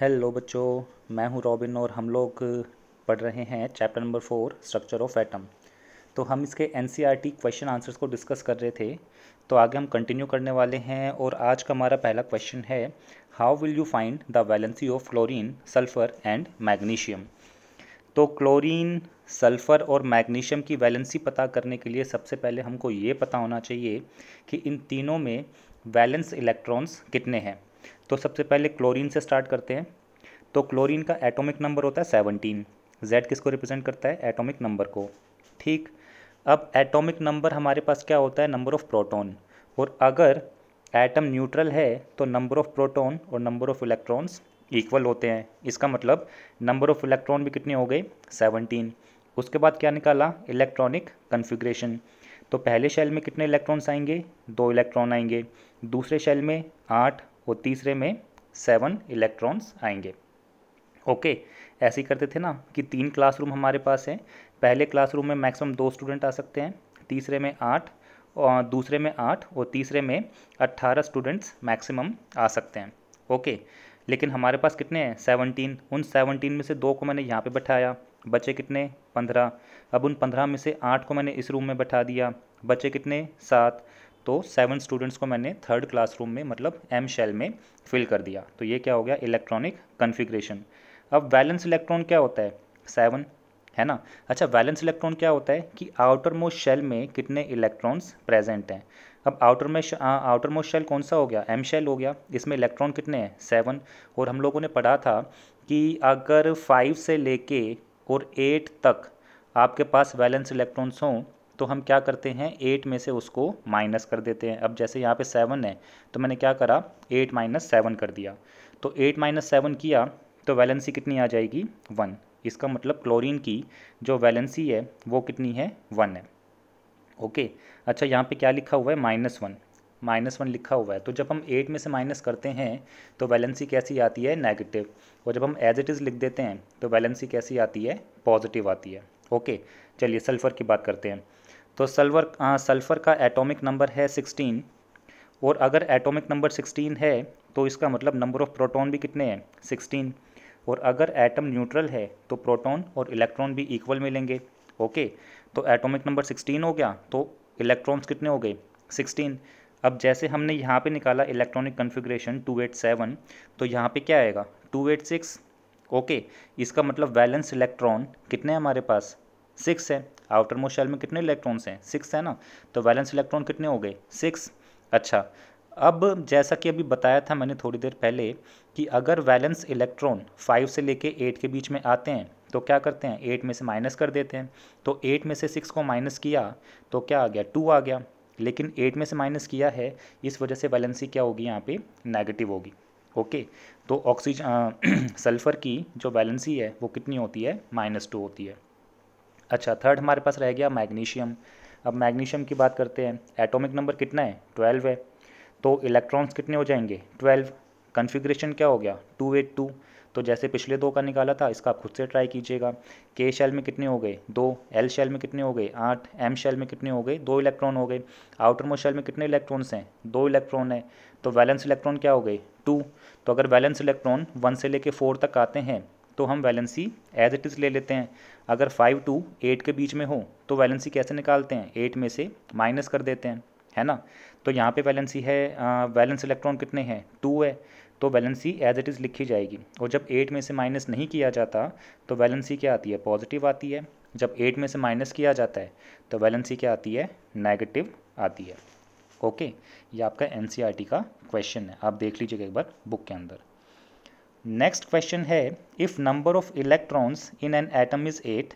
Hello बच्चों, मैं हूं रॉबिन और हम लोग पढ़ रहे हैं chapter number 4 structure of atom. तो हम इसके एनसीईआरटी क्वेश्चन आंसर्स को डिस्कस कर रहे थे। तो आगे हम कंटिन्यू करने वाले हैं और आज का हमारा पहला क्वेश्चन है, how will you find the valency of chlorine, sulphur and magnesium. तो क्लोरीन, सल्फ़र और मैग्नीशियम की वैलेंसी पता करने के लिए सबसे पहले हमको ये पता होना चाहिए कि इन तीनों में वैलेंस इलेक्ट्रॉन्स कितने हैं। तो सबसे पहले क्लोरीन से स्टार्ट करते हैं। तो क्लोरीन का एटॉमिक नंबर होता है 17। जेड किसको रिप्रेजेंट करता है? एटॉमिक नंबर को। ठीक, अब एटॉमिक नंबर हमारे पास क्या होता है? Number of proton. और अगर एटम न्यूट्रल है तो नंबर ऑफ प्रोटॉन और नंबर ऑफ इलेक्ट्रॉन्स इक्वल होते हैं। इसका मतलब नंबर ऑफ इलेक्ट्रॉन भी कितने हो गए? 17। उसके बाद क्या निकाला? Electronic configuration. तो पहले शेल में कितने इलेक्ट्रॉन्स आएंगे? 2 इलेक्ट्रॉन आएंगे। दूसरे शेल में 8 और तीसरे में 7 इलेक्ट्रॉन्स आएंगे। ओके, ऐसे ही करते थे ना कि 3 क्लासरूम हमारे पास हैं। पहले क्लासरूम में मैक्सिमम 2 स्टूडेंट आ सकते हैं, तीसरे में 8 और दूसरे में 8 और तीसरे में 18 स्टूडेंट्स मैक्सिमम आ सकते हैं। ओके, लेकिन हमारे पास कितने हैं? 17। उन 17 में से 2 को मैंने यहाँ पे बैठाया, बचे कितने? 15। अब उन 15 में से 8 को मैंने इस रूम में बैठा दिया, बचे कितने? 7। तो 7 स्टूडेंट्स को मैंने थर्ड क्लासरूम में मतलब एम शेल में फिल कर दिया। तो ये क्या हो गया? Electronic configuration. अब वैलेंस इलेक्ट्रॉन क्या होता है? 7, है ना। अच्छा, वैलेंस इलेक्ट्रॉन क्या होता है कि आउटर मोस्ट शेल में कितने इलेक्ट्रॉन्स प्रेजेंट हैं। अब आउटर मोस्ट शेल कौन सा हो गया? एम शेल हो गया। इसमें इलेक्ट्रॉन कितने हैं? 7। और हम लोगों ने पढ़ा था कि अगर 5 से लेके और 8 तक आपके पास वैलेंस इलेक्ट्रॉन्स हों तो हम क्या करते हैं? 8 में से उसको माइनस कर देते हैं। अब जैसे यहाँ पे 7 है तो मैंने क्या करा? 8 माइनस 7 कर दिया। तो 8 माइनस 7 किया तो वैलेंसी कितनी आ जाएगी? 1। इसका मतलब क्लोरीन की जो वैलेंसी है वो कितनी है? 1 है। ओके, अच्छा यहाँ पे क्या लिखा हुआ है? -1। -1 लिखा हुआ है। तो जब हम 8 में से माइनस करते हैं तो वैलेंसी कैसी आती है? नेगेटिव। और जब हम एज इट इज़ लिख देते हैं तो वैलेंसी कैसी आती है? पॉजिटिव आती है। ओके, चलिए सल्फ़र की बात करते हैं। तो सल्फ़र का एटॉमिक नंबर है 16। और अगर एटॉमिक नंबर 16 है तो इसका मतलब नंबर ऑफ प्रोटॉन भी कितने हैं? 16। और अगर एटम न्यूट्रल है तो प्रोटॉन और इलेक्ट्रॉन भी इक्वल मिलेंगे। ओके, तो एटॉमिक नंबर 16 हो गया तो इलेक्ट्रॉन्स कितने हो गए? 16। अब जैसे हमने यहाँ पे निकाला इलेक्ट्रॉनिक कन्फिग्रेशन 287, तो यहाँ पे क्या आएगा? 286। ओके, इसका मतलब वैलेंस इलेक्ट्रॉन कितने हैं हमारे पास? 6 है। आउटर मोस्ट शेल में कितने इलेक्ट्रॉन्स हैं? 6 है ना। तो वैलेंस इलेक्ट्रॉन कितने हो गए? 6। अच्छा, अब जैसा कि अभी बताया था मैंने थोड़ी देर पहले कि अगर वैलेंस इलेक्ट्रॉन 5 से लेके 8 के बीच में आते हैं तो क्या करते हैं? 8 में से माइनस कर देते हैं। तो 8 में से 6 को माइनस किया तो क्या आ गया? 2 आ गया। लेकिन 8 में से माइनस किया है, इस वजह से वैलेंसी क्या होगी? यहाँ पे नेगेटिव होगी। ओके, तो सल्फ़र की जो वैलेंसी है वो कितनी होती है? -2 होती है। अच्छा, थर्ड हमारे पास रह गया मैग्नीशियम। अब मैग्नीशियम की बात करते हैं। एटॉमिक नंबर कितना है? 12 है। तो इलेक्ट्रॉन्स कितने हो जाएंगे? 12। कन्फिग्रेशन क्या हो गया? 282। तो जैसे पिछले 2 का निकाला था, इसका आप खुद से ट्राई कीजिएगा। के शेल में कितने हो गए? 2। एल शेल में कितने हो गए? 8। एम शेल में कितने हो गए? 2 इलेक्ट्रॉन हो गए। आउटर मोस्ट शेल में कितने इलेक्ट्रॉन्स हैं? 2 इलेक्ट्रॉन है। तो वैलेंस इलेक्ट्रॉन क्या हो गए? 2। तो अगर वैलेंस इलेक्ट्रॉन 1 से लेके 4 तक आते हैं तो हम वैलेंसी एज इट इज़ ले लेते हैं। अगर 5 to 8 के बीच में हो तो वैलेंसी कैसे निकालते हैं? 8 में से माइनस कर देते हैं, है ना। तो यहाँ पे वैलेंसी है, वैलेंस इलेक्ट्रॉन कितने हैं? 2 है। तो वैलेंसी एज इट इज़ लिखी जाएगी। और जब 8 में से माइनस नहीं किया जाता तो वैलेंसी क्या आती है? पॉजिटिव आती है। जब 8 में से माइनस किया जाता है तो वैलेंसी क्या आती है? नेगेटिव आती है। ओके, ये आपका एनसीईआरटी का क्वेश्चन है, आप देख लीजिएगा एक बार बुक के अंदर। नेक्स्ट क्वेश्चन है, if number of electrons in an atom is 8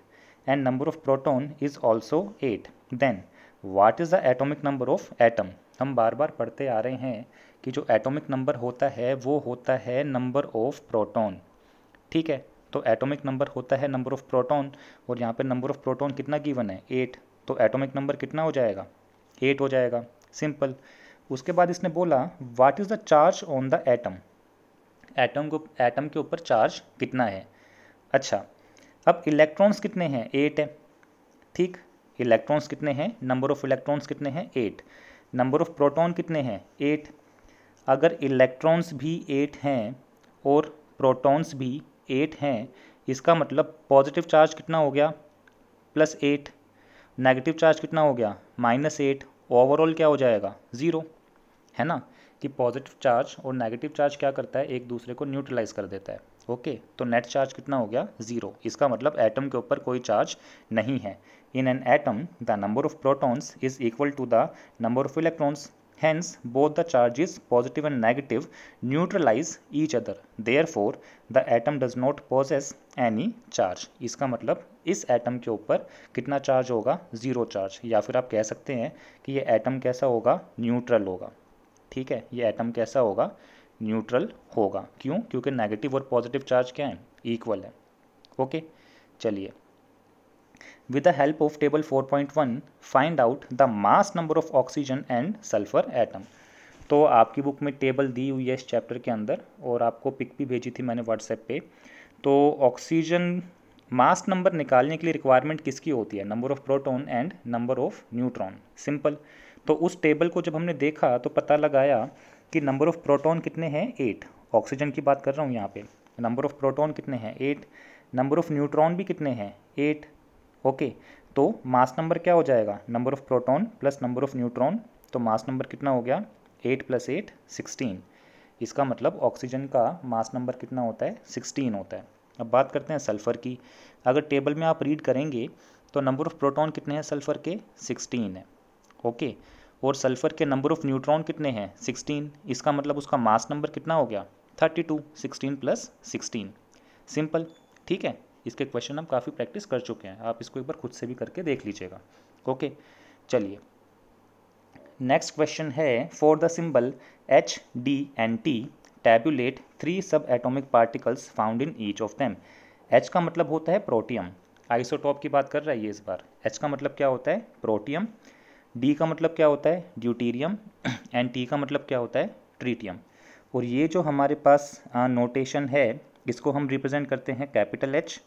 and number of proton is also 8, then what is the atomic number of atom. हम बार बार पढ़ते आ रहे हैं कि जो एटॉमिक नंबर होता है वो होता है नंबर ऑफ प्रोटॉन। ठीक है, तो एटॉमिक नंबर होता है नंबर ऑफ प्रोटॉन और यहाँ पे नंबर ऑफ प्रोटॉन कितना गिवन है? 8। तो एटॉमिक नंबर कितना हो जाएगा? 8 हो जाएगा। सिंपल। उसके बाद इसने बोला, what is the charge on the atom. Atom के ऊपर चार्ज कितना है। अच्छा, अब इलेक्ट्रॉन्स कितने हैं? 8 है। ठीक, इलेक्ट्रॉन्स कितने हैं? नंबर ऑफ इलेक्ट्रॉन्स कितने हैं? 8। नंबर ऑफ प्रोटॉन कितने हैं? 8। अगर इलेक्ट्रॉन्स भी 8 हैं और प्रोटॉन्स भी 8 हैं, इसका मतलब पॉजिटिव चार्ज कितना हो गया +8, नेगेटिव चार्ज कितना हो गया -8, ओवरऑल क्या हो जाएगा 0, है ना, कि पॉजिटिव चार्ज और नेगेटिव चार्ज क्या करता है, एक दूसरे को न्यूट्रलाइज कर देता है। ओके, तो नेट चार्ज कितना हो गया 0, इसका मतलब एटम के ऊपर कोई चार्ज नहीं है। In an atom the number of protons is equal to the number of electrons, hence both the charges positive and negative neutralize each other, therefore the atom does not possess any charge। इसका मतलब इस atom के ऊपर कितना charge होगा 0 charge, या फिर आप कह सकते हैं कि ये एटम कैसा होगा न्यूट्रल होगा। ठीक है, ये एटम कैसा होगा न्यूट्रल होगा, क्यों, क्योंकि नेगेटिव और पॉजिटिव चार्ज क्या है इक्वल है। ओके, चलिए, with the help of table 4.1 find out the mass number of oxygen and sulfur atom। तो आपकी बुक में टेबल दी हुई है इस चैप्टर के अंदर, और आपको पिक भी भेजी थी मैंने व्हाट्सएप पे। तो ऑक्सीजन मास नंबर निकालने के लिए रिक्वायरमेंट किसकी होती है, number of proton and number of neutron, simple. तो उस टेबल को जब हमने देखा तो पता लगाया कि नंबर ऑफ प्रोटॉन कितने हैं 8, ऑक्सीजन की बात कर रहा हूँ यहाँ पे, नंबर ऑफ प्रोटॉन कितने हैं 8, नंबर ऑफ न्यूट्रॉन भी कितने हैं 8। ओके, तो मास नंबर क्या हो जाएगा, number of proton plus number of neutron, तो मास नंबर कितना हो गया 8 + 8 16। इसका मतलब ऑक्सीजन का मास नंबर कितना होता है 16 होता है। अब बात करते हैं सल्फ़र की। अगर टेबल में आप रीड करेंगे तो नंबर ऑफ प्रोटॉन कितने हैं सल्फ़र के 16 है। ओके, और सल्फ़र के नंबर ऑफ न्यूट्रॉन कितने हैं 16, इसका मतलब उसका मास नंबर कितना हो गया 32, 16 + 16, सिंपल। ठीक है, इसके क्वेश्चन हम काफ़ी प्रैक्टिस कर चुके हैं, आप इसको एक बार खुद से भी करके देख लीजिएगा। ओके, चलिए, नेक्स्ट क्वेश्चन है, for the symbol HDNT tabulate 3 सब atomic particles found in each of them. H का मतलब होता है प्रोटियम, आइसोटॉप की बात कर रहा है ये इस बार। H का मतलब क्या होता है प्रोटियम, D का मतलब क्या होता है ड्यूटीरियम, एंड T का मतलब क्या होता है ट्रीटियम। और ये जो हमारे पास नोटेशन है, इसको हम रिप्रेजेंट करते हैं कैपिटल H,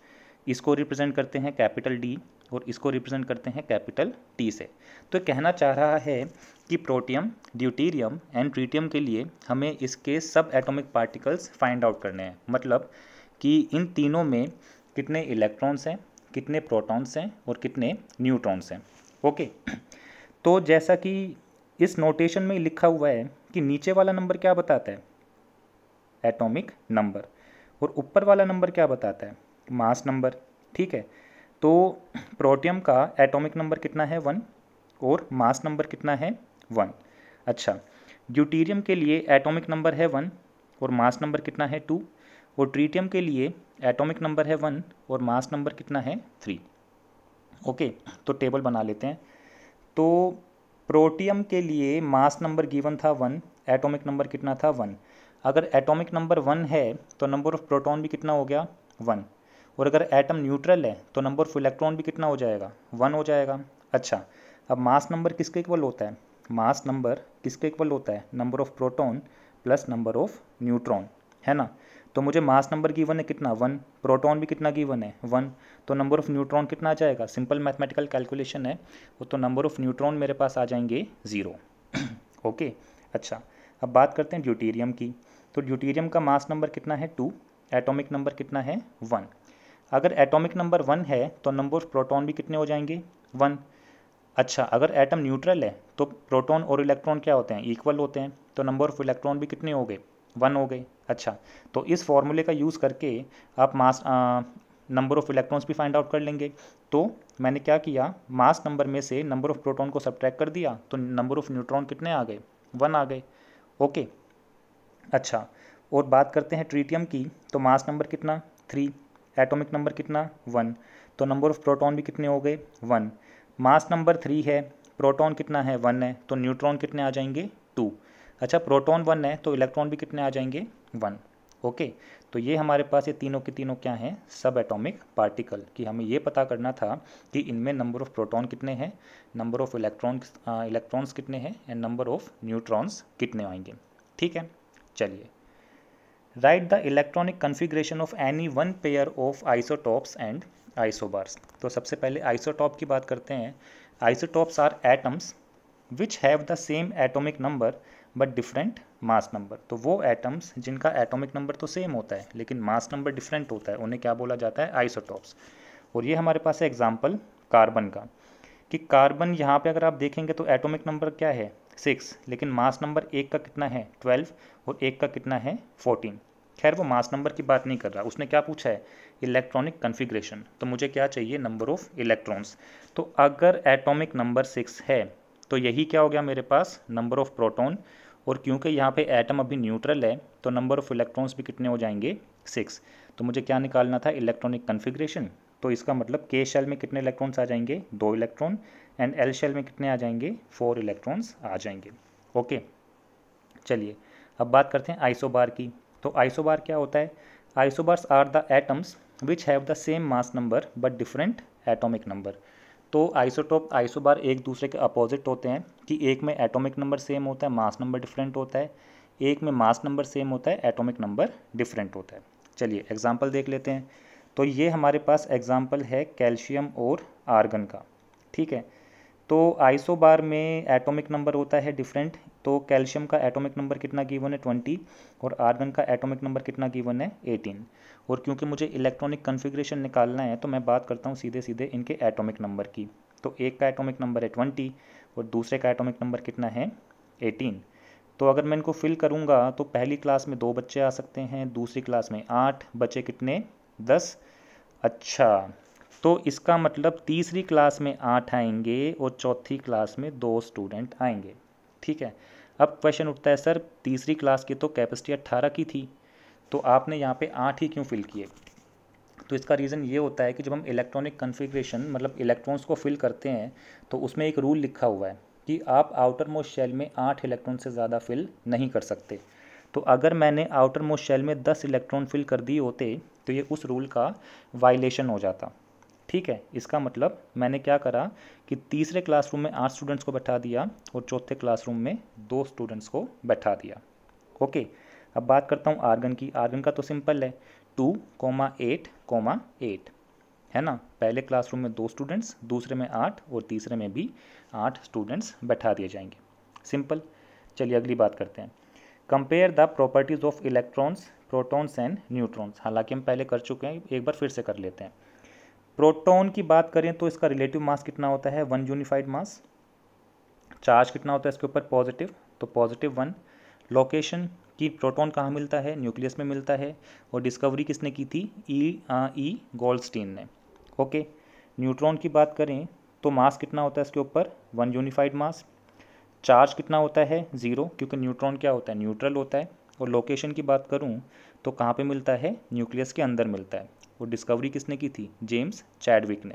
इसको रिप्रेजेंट करते हैं कैपिटल D, और इसको रिप्रेजेंट करते हैं कैपिटल T से। तो कहना चाह रहा है कि प्रोटियम, ड्यूटीरियम एंड ट्रीटियम के लिए हमें इसके सब एटॉमिक पार्टिकल्स फाइंड आउट करने हैं, मतलब कि इन तीनों में कितने इलेक्ट्रॉन्स हैं, कितने प्रोटॉन्स हैं और कितने न्यूट्रॉन्स हैं। ओके, तो जैसा कि इस नोटेशन में लिखा हुआ है कि नीचे वाला नंबर क्या बताता है एटॉमिक नंबर, और ऊपर वाला नंबर क्या बताता है मास नंबर। ठीक है, तो प्रोटियम का एटॉमिक नंबर कितना है 1 और मास नंबर कितना है 1। अच्छा, ड्यूटीरियम के लिए एटॉमिक नंबर है 1 और मास नंबर कितना है 2, और ट्रीटियम के लिए एटॉमिक नंबर है 1 और मास नंबर कितना है 3। ओके, तो टेबल बना लेते हैं। तो प्रोटियम के लिए मास नंबर गिवन था 1, एटॉमिक नंबर कितना था 1। अगर एटॉमिक नंबर 1 है तो नंबर ऑफ प्रोटॉन भी कितना हो गया 1, और अगर एटम न्यूट्रल है तो नंबर ऑफ इलेक्ट्रॉन भी कितना हो जाएगा 1 हो जाएगा। अच्छा, अब मास नंबर किसके इक्वल होता है, मास नंबर किसके इक्वल होता है number of proton plus number of neutron, है ना। तो मुझे मास नंबर गिवन है कितना 1, प्रोटॉन भी कितना गिवन है 1, तो नंबर ऑफ न्यूट्रॉन कितना आ जाएगा, सिंपल मैथमेटिकल कैलकुलेशन है वो, तो नंबर ऑफ न्यूट्रॉन मेरे पास आ जाएंगे 0। ओके, अच्छा, अब बात करते हैं ड्यूटीरियम की। तो ड्यूटीरियम का मास नंबर कितना है 2, एटॉमिक नंबर कितना है 1। अगर एटॉमिक नंबर 1 है तो नंबर ऑफ प्रोटॉन भी कितने हो जाएंगे 1। अच्छा, अगर एटम न्यूट्रल है तो प्रोटॉन और इलेक्ट्रॉन क्या होते हैं इक्वल होते हैं, तो नंबर ऑफ इलेक्ट्रॉन भी कितने हो गए 1 हो गए। अच्छा, तो इस फॉर्मूले का यूज़ करके आप मास नंबर ऑफ इलेक्ट्रॉन्स भी फाइंड आउट कर लेंगे। तो मैंने क्या किया, मास नंबर में से नंबर ऑफ प्रोटॉन को सब्ट्रैक्ट कर दिया, तो नंबर ऑफ न्यूट्रॉन कितने आ गए 1 आ गए। ओके, अच्छा, और बात करते हैं ट्रीटियम की। तो मास नंबर कितना 3, एटॉमिक नंबर कितना 1, तो नंबर ऑफ प्रोटॉन भी कितने हो गए 1। मास नंबर 3 है, प्रोटॉन कितना है 1 है, तो न्यूट्रॉन कितने आ जाएंगे 2। अच्छा, प्रोटॉन 1 है तो इलेक्ट्रॉन भी कितने आ जाएंगे 1। ओके, तो ये हमारे पास ये तीनों के तीनों क्या हैं सब एटॉमिक पार्टिकल, कि हमें ये पता करना था कि इनमें नंबर ऑफ प्रोटॉन कितने हैं, नंबर ऑफ इलेक्ट्रॉन्स कितने हैं एंड नंबर ऑफ न्यूट्रॉन्स कितने आएंगे। ठीक है, चलिए, write the electronic configuration of any one pair of isotopes and isobars. तो सबसे पहले आइसोटॉप की बात करते हैं। Isotopes are atoms which have the same atomic number but different mass number. तो वो एटम्स जिनका एटॉमिक नंबर तो सेम होता है लेकिन मास नंबर डिफरेंट होता है उन्हें क्या बोला जाता है, आइसोटॉप्स। और ये हमारे पास है एग्जाम्पल कार्बन का, कि कार्बन यहाँ पे अगर आप देखेंगे तो एटॉमिक नंबर क्या है 6, लेकिन मास नंबर एक का कितना है 12 और एक का कितना है 14। खैर वो मास नंबर की बात नहीं कर रहा, उसने क्या पूछा है इलेक्ट्रॉनिक कन्फिग्रेशन, तो मुझे क्या चाहिए नंबर ऑफ इलेक्ट्रॉन्स। तो अगर एटॉमिक नंबर 6 है तो यही क्या हो गया मेरे पास नंबर ऑफ प्रोटॉन, और क्योंकि यहाँ पे एटम अभी न्यूट्रल है तो नंबर ऑफ इलेक्ट्रॉन्स भी कितने हो जाएंगे 6। तो मुझे क्या निकालना था इलेक्ट्रॉनिक कन्फिग्रेशन, तो इसका मतलब के शेल में कितने इलेक्ट्रॉन्स आ जाएंगे 2 इलेक्ट्रॉन, एंड एल शेल में कितने आ जाएंगे 4 इलेक्ट्रॉन्स आ जाएंगे। ओके चलिए अब बात करते हैं आइसोबार की। तो आइसोबार क्या होता है, isobars are the atoms which have the same mass number but different atomic number. तो आइसोटॉप आइसोबार एक दूसरे के अपोजिट होते हैं, कि एक में एटॉमिक नंबर सेम होता है मास नंबर डिफरेंट होता है, एक में मास नंबर सेम होता है एटॉमिक नंबर डिफरेंट होता है। चलिए एग्जांपल देख लेते हैं। तो ये हमारे पास एग्जांपल है कैल्शियम और आर्गन का, ठीक है। तो आइसोबार में एटॉमिक नंबर होता है डिफरेंट, तो कैल्शियम का एटॉमिक नंबर कितना गिवन है 20 और आर्गन का एटॉमिक नंबर कितना गिवन है 18। और क्योंकि मुझे इलेक्ट्रॉनिक कन्फिग्रेशन निकालना है तो मैं बात करता हूँ सीधे सीधे इनके एटॉमिक नंबर की। तो एक का एटॉमिक नंबर है 20 और दूसरे का एटॉमिक नंबर कितना है 18। तो अगर मैं इनको फिल करूँगा तो पहली क्लास में 2 बच्चे आ सकते हैं, दूसरी क्लास में 8 बच्चे कितने 10। अच्छा तो इसका मतलब तीसरी क्लास में 8 आएंगे और चौथी क्लास में 2 स्टूडेंट आएंगे, ठीक है। अब क्वेश्चन उठता है सर तीसरी क्लास की तो कैपेसिटी 18 की थी, तो आपने यहाँ पे 8 ही क्यों फिल किए। तो इसका रीज़न ये होता है कि जब हम इलेक्ट्रॉनिक कन्फिग्रेशन मतलब इलेक्ट्रॉन्स को फिल करते हैं तो उसमें एक रूल लिखा हुआ है कि आप आउटर मोस्ट शेल में 8 इलेक्ट्रॉन से ज़्यादा फिल नहीं कर सकते। तो अगर मैंने आउटर मोस्ट शेल में 10 इलेक्ट्रॉन फिल कर दिए होते तो ये उस रूल का वायलेशन हो जाता, ठीक है। इसका मतलब मैंने क्या करा कि तीसरे क्लासरूम में 8 स्टूडेंट्स को बैठा दिया और चौथे क्लासरूम में 2 स्टूडेंट्स को बैठा दिया। ओके अब बात करता हूँ आर्गन की। आर्गन का तो सिंपल है 2,8,8 है ना, पहले क्लासरूम में 2 स्टूडेंट्स, दूसरे में 8 और तीसरे में भी 8 स्टूडेंट्स बैठा दिए जाएंगे, सिंपल। चलिए अगली बात करते हैं, compare the properties of electrons protons and neutrons. हालांकि हम पहले कर चुके हैं, एक बार फिर से कर लेते हैं। प्रोटॉन की बात करें तो इसका रिलेटिव मास कितना होता है 1 यूनिफाइड मास। चार्ज कितना होता है इसके ऊपर पॉजिटिव, तो +1। लोकेशन कि प्रोटॉन कहाँ मिलता है न्यूक्लियस में मिलता है, और डिस्कवरी किसने की थी ई गोल्डस्टीन ने। ओके न्यूट्रॉन की बात करें तो मास कितना होता है इसके ऊपर 1 यूनिफाइड मास। चार्ज कितना होता है 0 क्योंकि न्यूट्रॉन क्या होता है न्यूट्रल होता है। और लोकेशन की बात करूँ तो कहाँ पे मिलता है न्यूक्लियस के अंदर मिलता है। और डिस्कवरी किसने की थी जेम्स चैडविक ने,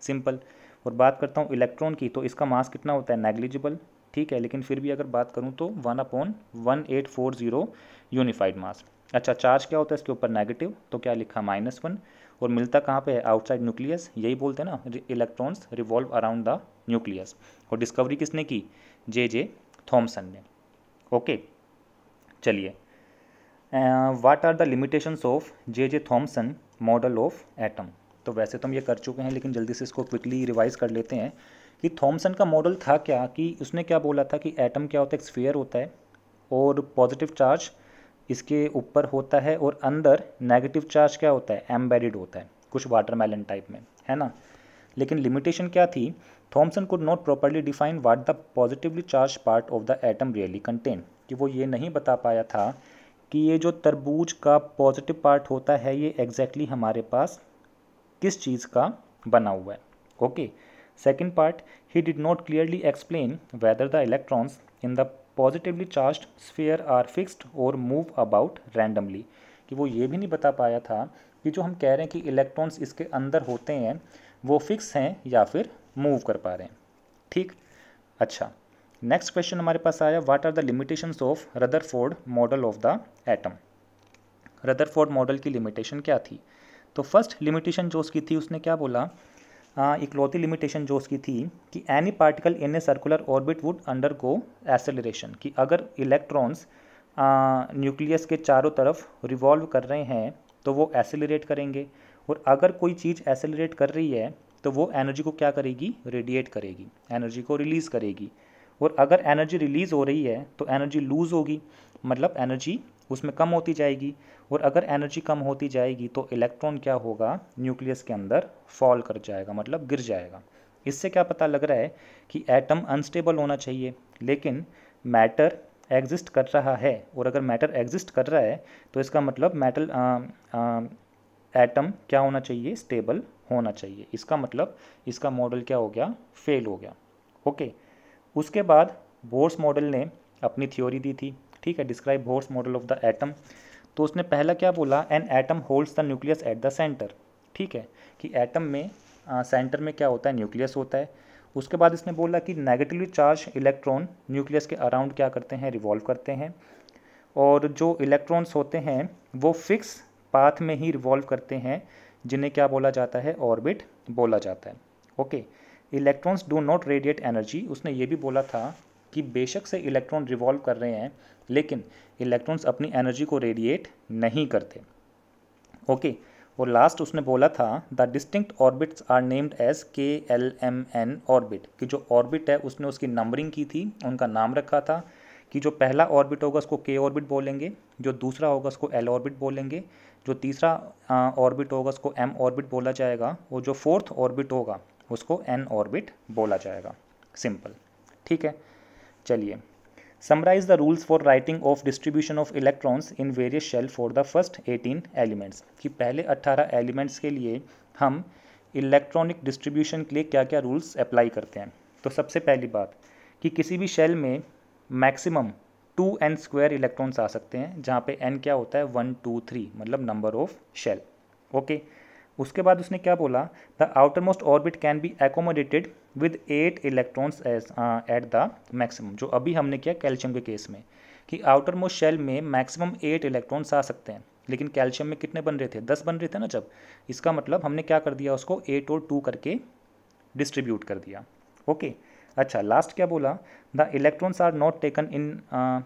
सिंपल। और बात करता हूँ इलेक्ट्रॉन की, तो इसका मास कितना होता है नेग्लिजिबल, ठीक है, लेकिन फिर भी अगर बात करूँ तो 1/1840 यूनिफाइड मास। अच्छा चार्ज क्या होता है इसके ऊपर नेगेटिव, तो क्या लिखा -1। और मिलता कहाँ पे है आउटसाइड न्यूक्लियस, यही बोलते हैं ना electrons revolve around the nucleus. और डिस्कवरी किसने की जे थॉमसन ने। ओके चलिए what are the limitations of J Thomson model of atom. तो वैसे तो हम ये कर चुके हैं लेकिन जल्दी से इसको क्विकली रिवाइज कर लेते हैं कि थॉमसन का मॉडल था क्या, कि उसने क्या बोला था कि एटम क्या होता है एक स्फीयर होता है और पॉजिटिव चार्ज इसके ऊपर होता है और अंदर नेगेटिव चार्ज क्या होता है एम्बेडेड होता है कुछ वाटरमेलन टाइप में, है ना। लेकिन लिमिटेशन क्या थी, Thomson could not properly define what the positively charge part of the atom really contain, कि वो ये नहीं बता पाया था कि ये जो तरबूज का पॉजिटिव पार्ट होता है ये एग्जैक्टली हमारे पास किस चीज़ का बना हुआ है। Okay second part, he did not clearly explain whether the electrons in the positively charged sphere are fixed और मूव अबाउट रैंडमली, कि वो ये भी नहीं बता पाया था कि जो हम कह रहे हैं कि इलेक्ट्रॉन्स इसके अंदर होते हैं वो फिक्स हैं या फिर मूव कर पा रहे हैं, ठीक। अच्छा नेक्स्ट क्वेश्चन हमारे पास आया, what are the limitations of Rutherford model of the atom. Rutherford model की लिमिटेशन क्या थी, तो फर्स्ट लिमिटेशन जो उसकी थी उसने क्या बोला, इकलौती लिमिटेशन जो उसकी थी कि any particle in a circular orbit would undergo acceleration, कि अगर इलेक्ट्रॉन्स न्यूक्लियस के चारों तरफ रिवॉल्व कर रहे हैं तो वो एसेलरेट करेंगे, और अगर कोई चीज़ एसेलरेट कर रही है तो वो एनर्जी को क्या करेगी रेडिएट करेगी, एनर्जी को रिलीज़ करेगी। और अगर एनर्जी रिलीज़ हो रही है तो एनर्जी लूज़ होगी, मतलब एनर्जी उसमें कम होती जाएगी, और अगर एनर्जी कम होती जाएगी तो इलेक्ट्रॉन क्या होगा, न्यूक्लियस के अंदर फॉल कर जाएगा, मतलब गिर जाएगा। इससे क्या पता लग रहा है कि एटम अनस्टेबल होना चाहिए, लेकिन मैटर एग्जिस्ट कर रहा है, और अगर मैटर एग्जिस्ट कर रहा है तो इसका मतलब एटम क्या होना चाहिए, स्टेबल होना चाहिए। इसका मतलब इसका मॉडल क्या हो गया, फेल हो गया। ओके, उसके बाद बोर्स मॉडल ने अपनी थ्योरी दी थी, ठीक है, describe Bohr's model of the atom. तो उसने पहला क्या बोला, an atom holds the nucleus at the centre, ठीक है, कि एटम में सेंटर में क्या होता है, न्यूक्लियस होता है। उसके बाद इसने बोला कि नेगेटिवली चार्ज इलेक्ट्रॉन न्यूक्लियस के अराउंड क्या करते हैं, रिवॉल्व करते हैं, और जो इलेक्ट्रॉन्स होते हैं वो फिक्स पाथ में ही रिवॉल्व करते हैं, जिन्हें क्या बोला जाता है, ऑर्बिट बोला जाता है। Okay, electrons do not radiate energy. उसने ये भी बोला था कि बेशक से इलेक्ट्रॉन रिवॉल्व कर रहे हैं, लेकिन इलेक्ट्रॉन्स अपनी एनर्जी को रेडिएट नहीं करते। ओके, और लास्ट उसने बोला था the distinct orbits are named as KLMN orbit, कि जो ऑर्बिट है उसने उसकी नंबरिंग की थी, उनका नाम रखा था कि जो पहला ऑर्बिट होगा उसको K ऑर्बिट बोलेंगे, जो दूसरा होगा उसको L ऑर्बिट बोलेंगे, जो तीसरा ऑर्बिट होगा उसको M ऑर्बिट बोला जाएगा, और जो फोर्थ ऑर्बिट होगा उसको N ऑर्बिट बोला जाएगा। सिंपल, ठीक है। चलिए, summarize the rules for writing of distribution of electrons in various shell for the first 18 elements, कि पहले 18 एलिमेंट्स के लिए हम इलेक्ट्रॉनिक डिस्ट्रीब्यूशन के लिए क्या क्या रूल्स अप्लाई करते हैं। तो सबसे पहली बात कि किसी भी शेल में मैक्सिमम 2n² इलेक्ट्रॉन्स आ सकते हैं, जहाँ पे n क्या होता है, 1 2 3, मतलब नंबर ऑफ शेल। ओके, उसके बाद उसने क्या बोला, the outer most orbit can be accommodated with 8 electrons as at the maximum, जो अभी हमने किया कैल्शियम के केस में, कि आउटर मोस्ट शेल में मैक्सिमम 8 इलेक्ट्रॉन्स आ सकते हैं, लेकिन कैल्शियम में कितने बन रहे थे, 10 बन रहे थे ना जब। इसका मतलब हमने क्या कर दिया, उसको 8 और 2 करके डिस्ट्रीब्यूट कर दिया। ओके, अच्छा, लास्ट क्या बोला, the electrons are not taken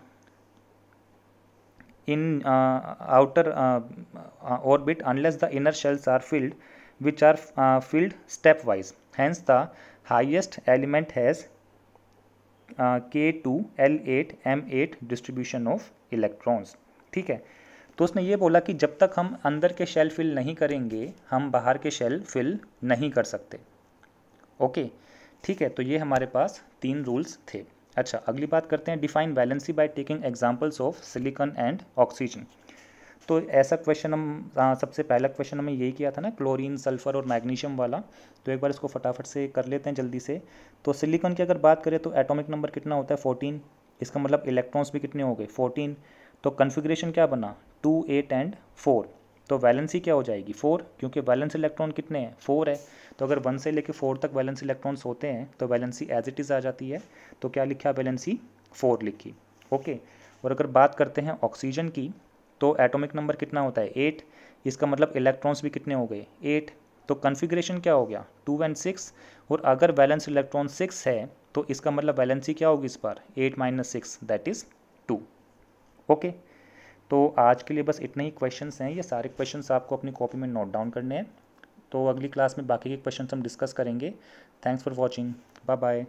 in outer orbit unless the inner shells are filled, which are filled stepwise. Hence the highest element has K2 L8 M8 distribution of electrons, ठीक है। तो उसने ये बोला कि जब तक हम अंदर के शेल फिल नहीं करेंगे, हम बाहर के शेल फिल नहीं कर सकते। ओके, ठीक है, तो ये हमारे पास 3 रूल्स थे। अच्छा, अगली बात करते हैं, define valency by taking examples of silicon and oxygen. तो ऐसा क्वेश्चन हम सबसे पहला क्वेश्चन हमें यही किया था ना, क्लोरीन, सल्फर और मैग्नीशियम वाला। तो एक बार इसको फटाफट से कर लेते हैं जल्दी से। तो सिलिकॉन की अगर बात करें तो एटॉमिक नंबर कितना होता है, 14। इसका मतलब इलेक्ट्रॉन्स भी कितने हो गए, 14। तो कन्फिग्रेशन क्या बना, 2 8 एंड 4। तो वैलेंसी क्या हो जाएगी, 4, क्योंकि वैलेंस इलेक्ट्रॉन कितने हैं, 4 है। तो अगर 1 से लेकर 4 तक वैलेंस इलेक्ट्रॉन्स होते हैं तो वैलेंसी एज इट इज़ आ जाती है। तो क्या लिखा, वैलेंसी 4 लिखी। ओके, और अगर बात करते हैं ऑक्सीजन की, तो एटॉमिक नंबर कितना होता है, 8। इसका मतलब इलेक्ट्रॉन्स भी कितने हो गए, 8। तो कन्फिग्रेशन क्या हो गया, 2 एंड 6। और अगर वैलेंस इलेक्ट्रॉन 6 है तो इसका मतलब वैलेंसी क्या होगी इस बार, 8 - 6 दैट इज़ 2। ओके, तो आज के लिए बस इतने ही क्वेश्चंस हैं। ये सारे क्वेश्चंस आपको अपनी कॉपी में नोट डाउन करने हैं। तो अगली क्लास में बाकी के क्वेश्चंस हम डिस्कस करेंगे। Thanks for watching, bye bye.